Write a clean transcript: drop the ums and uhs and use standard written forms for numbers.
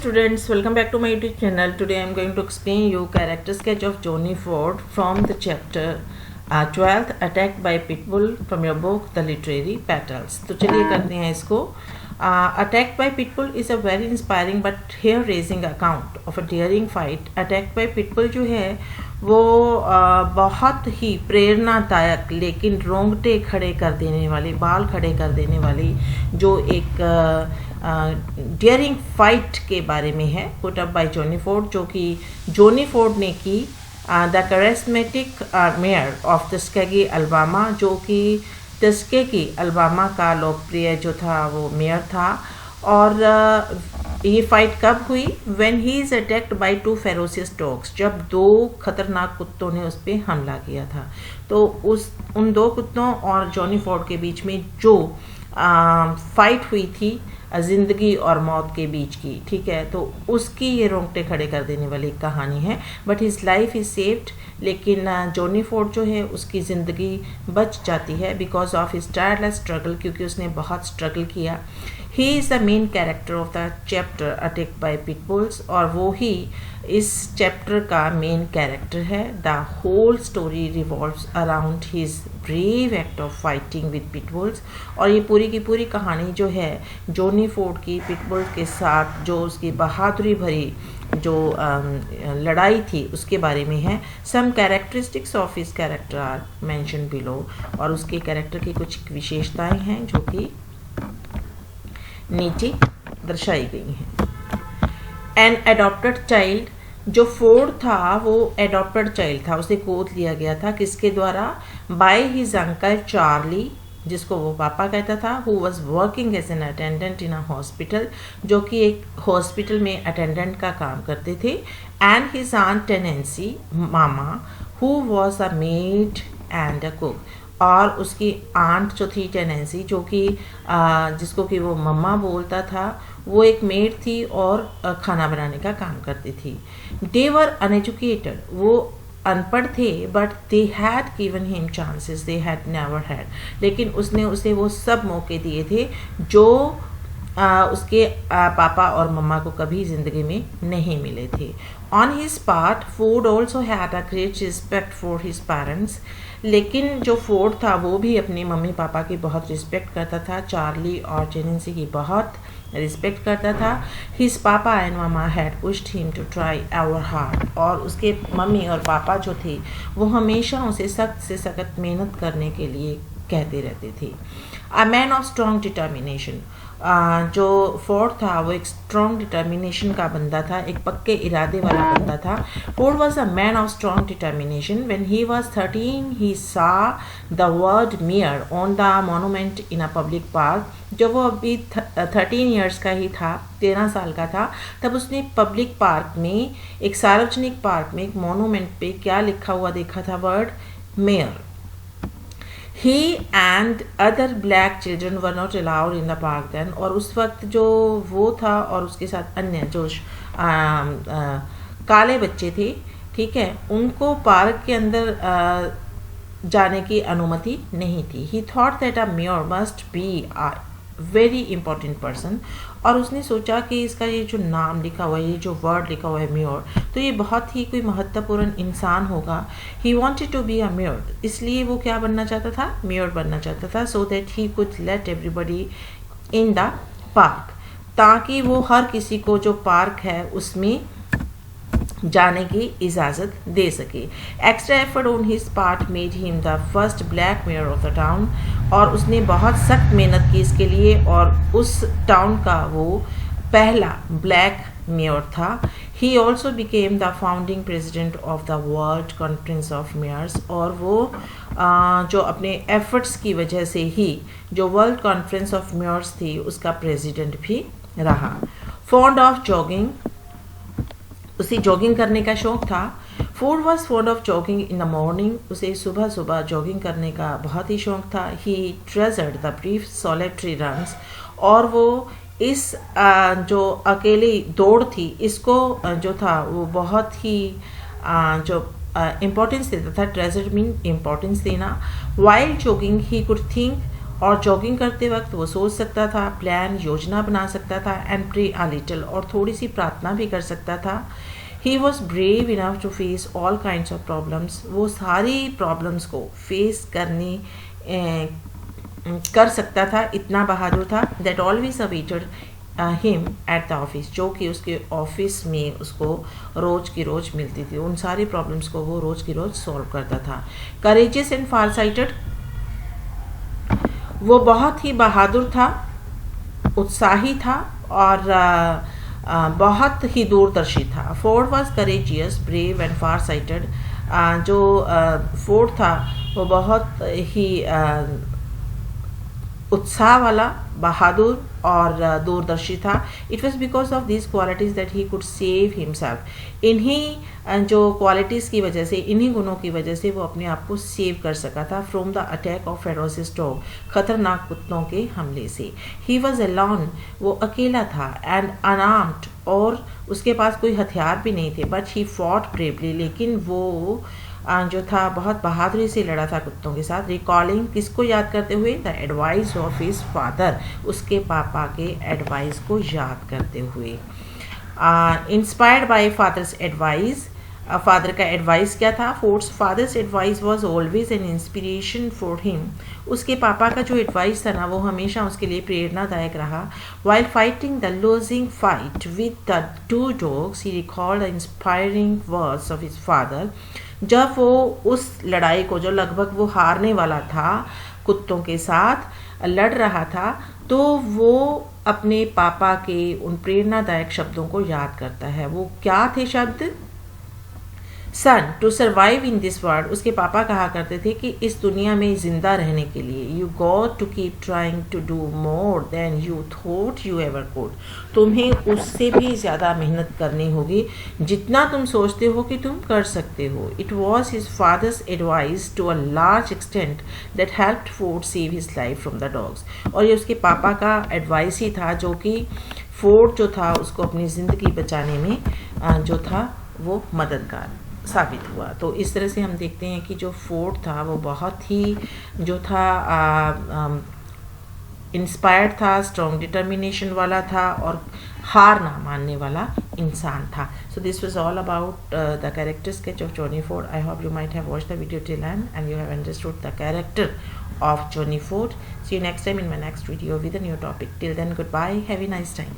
students, welcome back to my YouTube channel. Today I am going to explain you character sketch of Johnny Ford from the chapter 12th Attacked by Pitbull from your book The Literary Battles. तो चलिए करते हैं इसको. Attacked by Pitbull is a very inspiring but hair-raising account of a daring fight. Attacked by Pitbull जो है वो बहुत ही प्रेरणादायक लेकिन रोंगटे खड़े कर देने वाली, बाल खड़े कर देने वाली जो एक डेयरिंग फाइट के बारे में है, put up by Johnny Ford, जो कि जॉनी फोर्ड ने की. The charismatic mayor of Tuskegee Alabama, जो कि टस्केगी अल्बामा का लोकप्रिय जो था वो मेयर था. और ये फाइट कब हुई? When he is attacked by two ferocious dogs, जब दो खतरनाक कुत्तों ने उस पर हमला किया था. तो उन दो कुत्तों और जॉनी फोर्ड के बीच में जो फाइट हुई थी ज़िंदगी और मौत के बीच की, ठीक है, तो उसकी ये रोंगटे खड़े कर देने वाली कहानी है. But his life is saved, लेकिन जॉनी फोर्ड जो है उसकी ज़िंदगी बच जाती है because of his tireless struggle, क्योंकि उसने बहुत स्ट्रगल किया. He is the main character of the chapter attacked by pitbulls, और वो ही इस चैप्टर का मेन कैरेक्टर है. The whole story revolves around his brave act of fighting with pitbulls. और ये पूरी की पूरी कहानी जो है जॉनी फोर्ड की पिटबुल के साथ जो उसकी बहादुरी भरी जो लड़ाई थी उसके बारे में है. Some characteristics of his character are mention below, और उसके कैरेक्टर की कुछ विशेषताएं हैं जो कि नीचे दर्शाई गई हैं. एन एडॉप्टेड चाइल्ड, जो फोर्ड था वो एडॉप्टेड चाइल्ड था, उसे गोद लिया गया था किसके द्वारा? बाय हिज अंकल चार्ली, जिसको वो पापा कहता था, who was working as an attendant in a hospital, जो कि एक हॉस्पिटल में अटेंडेंट का काम करते थे. And his aunt Tennessee mama, who was a maid and a cook, और उसकी आंट जो थी टेनेंसी, जो कि जिसको कि वो मम्मा बोलता था, वो एक मेड थी और खाना बनाने का काम करती थी. दे वर अनएजुकेटेड, वो अनपढ़ थे, but they had given him chances they had never had, लेकिन उसने उसे वो सब मौके दिए थे जो उसके पापा और मम्मा को कभी ज़िंदगी में नहीं मिले थे. On his part Ford also had a great respect for his parents, लेकिन जो फोर्ड था वो भी अपने मम्मी पापा की बहुत रिस्पेक्ट करता था. चार्ली और टेनेंसी की बहुत रिस्पेक्ट करता था. His papa and mama had pushed him to try ever hard, और उसके मम्मी और पापा जो थे वो हमेशा उसे सख्त से सख्त मेहनत करने के लिए कहते रहते थे. A man of strong determination, जो फोर्ड था वो एक स्ट्रॉन्ग डिटर्मिनेशन का बंदा था, एक पक्के इरादे वाला बंदा था. Ford was a man of strong determination. When he was 13 ही सा the word mayor on the monument in a public park. जब वो अभी 13 ईयर्स का ही था, 13 साल का था, तब उसने पब्लिक पार्क में, एक सार्वजनिक पार्क में एक मोनूमेंट पे क्या लिखा हुआ देखा था? Word mayor. He and other black children were not allowed in the park then, और उस वक्त जो वो था और उसके साथ अन्य जो काले बच्चे थे, ठीक है, उनको पार्क के अंदर जाने की अनुमति नहीं थी. He thought that a mayor must be a very important person, और उसने सोचा कि इसका ये जो नाम लिखा हुआ है, ये जो वर्ड लिखा हुआ है मेयर, तो ये बहुत ही कोई महत्वपूर्ण इंसान होगा. He wanted to be a mayor, इसलिए वो क्या बनना चाहता था? मेयर बनना चाहता था. So that he could let everybody in the park, ताकि वो हर किसी को जो पार्क है उसमें जाने की इजाज़त दे सके. Extra effort on his part made him the first black mayor of the town, और उसने बहुत सख्त मेहनत की इसके लिए, और उस टाउन का वो पहला ब्लैक मेयर था. He also became the founding president of the world conference of mayors, और वो जो अपने एफर्ट्स की वजह से ही जो वर्ल्ड कॉन्फ्रेंस ऑफ मेयर्स थी उसका प्रेसिडेंट भी रहा. फॉन्ड ऑफ जॉगिंग, उसे जॉगिंग करने का शौक था. Ford was fond of jogging in the morning, उसे सुबह सुबह जॉगिंग करने का बहुत ही शौक था. He treasured the brief solitary runs, और वो इस जो अकेली दौड़ थी इसको जो था वो बहुत ही जो इम्पोर्टेंस देता था. ट्रेजर मीन इम्पोर्टेंस देना. While jogging he could think और जॉगिंग करते वक्त वो सोच सकता था, प्लान योजना बना सकता था, एंड प्रे अ लिटिल और थोड़ी सी प्रार्थना भी कर सकता था। He was brave enough to face all kinds of problems, वो सारी प्रॉब्लम्स को फेस कर सकता था, इतना बहादुर था। That always awaited him at the office, जो कि उसके ऑफिस में उसको रोज की रोज मिलती थी, उन सारी प्रॉब्लम्स को वो रोज की रोज सॉल्व करता था। करेजियस एंड फार साइटेड, वो बहुत ही बहादुर था, उत्साही था और बहुत ही दूरदर्शी था। Ford was courageous, brave and far sighted. जो फोर्ड था वो बहुत ही उत्साह वाला, बहादुर और दूरदर्शी था। It was because of this qualities that he could save himself. इन्हीं जो क्वालिटीज़ की वजह से, इन्हीं गुणों की वजह से वो अपने आप को सेव कर सका था from the attack of ferocious dog, खतरनाक कुत्तों के हमले से। ही वॉज अलोन, वो अकेला था, एंड अनआर्म्ड, और उसके पास कोई हथियार भी नहीं थे। बट ही फॉट ब्रेवली, लेकिन वो जो था बहुत बहादुरी से लड़ा था कुत्तों के साथ। रिकॉलिंग, किसको याद करते हुए? The advice of his father, उसके पापा के एडवाइस को याद करते हुए। Inspired by father's advice, father का एडवाइस क्या था? Ford's father's advice was always an inspiration for him, उसके पापा का जो एडवाइस था ना वो हमेशा उसके लिए प्रेरणादायक रहा। While fighting the losing fight with the two dogs he recalled the inspiring words of his father, जब वो उस लड़ाई को, जो लगभग वो हारने वाला था, कुत्तों के साथ लड़ रहा था, तो वो अपने पापा के उन प्रेरणादायक शब्दों को याद करता है। वो क्या थे शब्द? Son, to survive in this world, उसके पापा कहा करते थे कि इस दुनिया में जिंदा रहने के लिए you got to keep trying to do more than you thought you ever could, तुम्हें उससे भी ज़्यादा मेहनत करनी होगी जितना तुम सोचते हो कि तुम कर सकते हो। It was his father's advice to a large extent that helped Ford save his life from the dogs, और ये उसके पापा का एडवाइस ही था जो कि फोर्ड जो था उसको अपनी ज़िंदगी बचाने में जो था वो मददगार साबित हुआ। तो इस तरह से हम देखते हैं कि जो फोर्ड था वो बहुत ही जो था इंस्पायर्ड था, स्ट्रॉन्ग डिटर्मिनेशन वाला था और हार ना मानने वाला इंसान था। So this was all about the character sketch of Johnny Ford. I hope you might have watched the video till and you have understood the character of Johnny Ford. See you next time in my next video with a new topic. Till then, goodbye. Have a nice time.